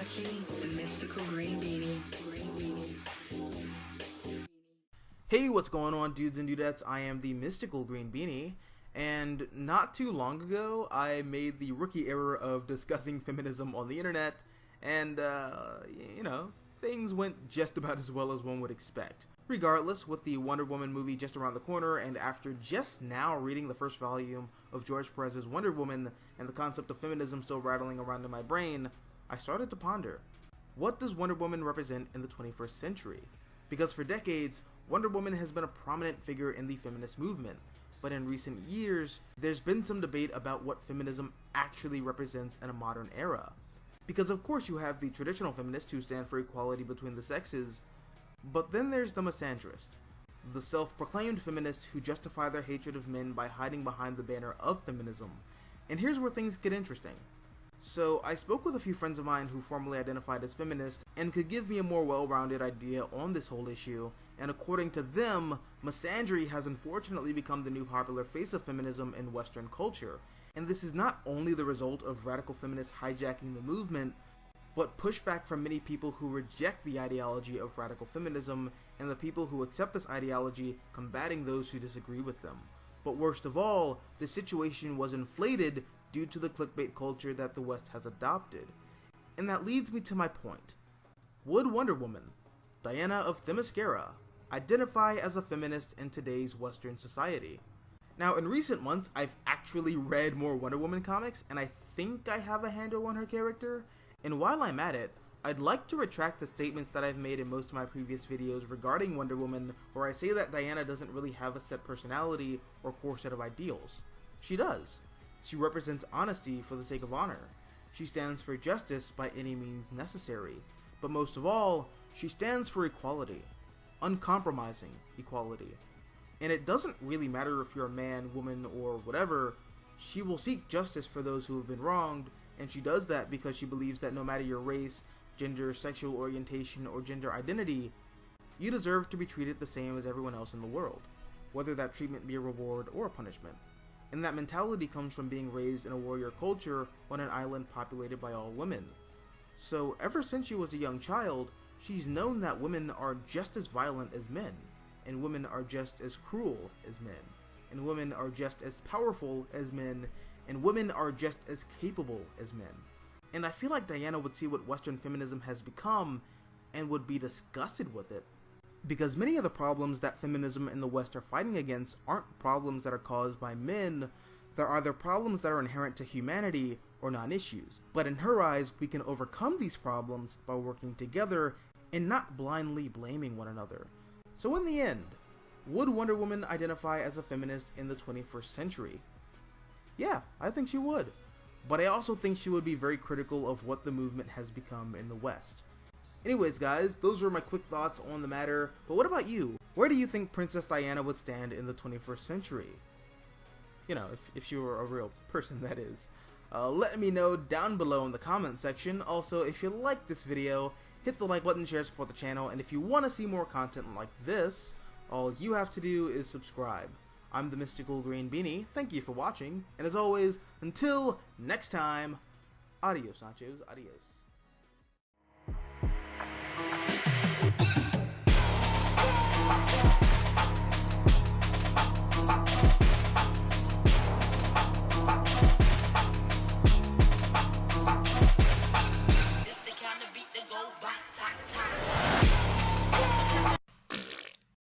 watching the mystical green beanie. Hey, what's going on, dudes and dudettes? I am the mystical green beanie, and not too long ago, I made the rookie error of discussing feminism on the internet, and, things went just about as well as one would expect. Regardless, with the Wonder Woman movie just around the corner, and after just now reading the first volume of George Perez's Wonder Woman, and the concept of feminism still rattling around in my brain, I started to ponder, what does Wonder Woman represent in the 21st century? Because for decades, Wonder Woman has been a prominent figure in the feminist movement, but in recent years, there's been some debate about what feminism actually represents in a modern era. Because of course you have the traditional feminists who stand for equality between the sexes, but then there's the misandrist, the self-proclaimed feminists who justify their hatred of men by hiding behind the banner of feminism. And here's where things get interesting. So I spoke with a few friends of mine who formerly identified as feminists and could give me a more well-rounded idea on this whole issue, and according to them, misandry has unfortunately become the new popular face of feminism in Western culture. And this is not only the result of radical feminists hijacking the movement, but pushback from many people who reject the ideology of radical feminism, and the people who accept this ideology combating those who disagree with them. But worst of all, the situation was inflated due to the clickbait culture that the West has adopted. And that leads me to my point. Would Wonder Woman, Diana of Themyscira, identify as a feminist in today's Western society? Now, in recent months, I've actually read more Wonder Woman comics, and I think I have a handle on her character. And while I'm at it, I'd like to retract the statements that I've made in most of my previous videos regarding Wonder Woman, where I say that Diana doesn't really have a set personality or core set of ideals. She does. She represents honesty for the sake of honor. She stands for justice by any means necessary. But most of all, she stands for equality. Uncompromising equality. And it doesn't really matter if you're a man, woman, or whatever, she will seek justice for those who have been wronged, and she does that because she believes that no matter your race, gender, sexual orientation, or gender identity, you deserve to be treated the same as everyone else in the world, whether that treatment be a reward or a punishment. And that mentality comes from being raised in a warrior culture on an island populated by all women. So ever since she was a young child, she's known that women are just as violent as men, and women are just as cruel as men, and women are just as powerful as men, and women are just as capable as men. And I feel like Diana would see what Western feminism has become and would be disgusted with it. Because many of the problems that feminism in the West are fighting against aren't problems that are caused by men, they're either problems that are inherent to humanity or non-issues. But in her eyes, we can overcome these problems by working together and not blindly blaming one another. So in the end, would Wonder Woman identify as a feminist in the 21st century? Yeah, I think she would. But I also think she would be very critical of what the movement has become in the West. Anyways guys, those were my quick thoughts on the matter, but what about you? Where do you think Princess Diana would stand in the 21st century? You know, if she were a real person, that is. Let me know down below in the comment section. Also, if you like this video, hit the like button, share, support the channel, and if you want to see more content like this, all you have to do is subscribe. I'm the Mystical Green Beanie, thank you for watching, and as always, until next time, adios nachos, adios. This the kind of beat that go back, time.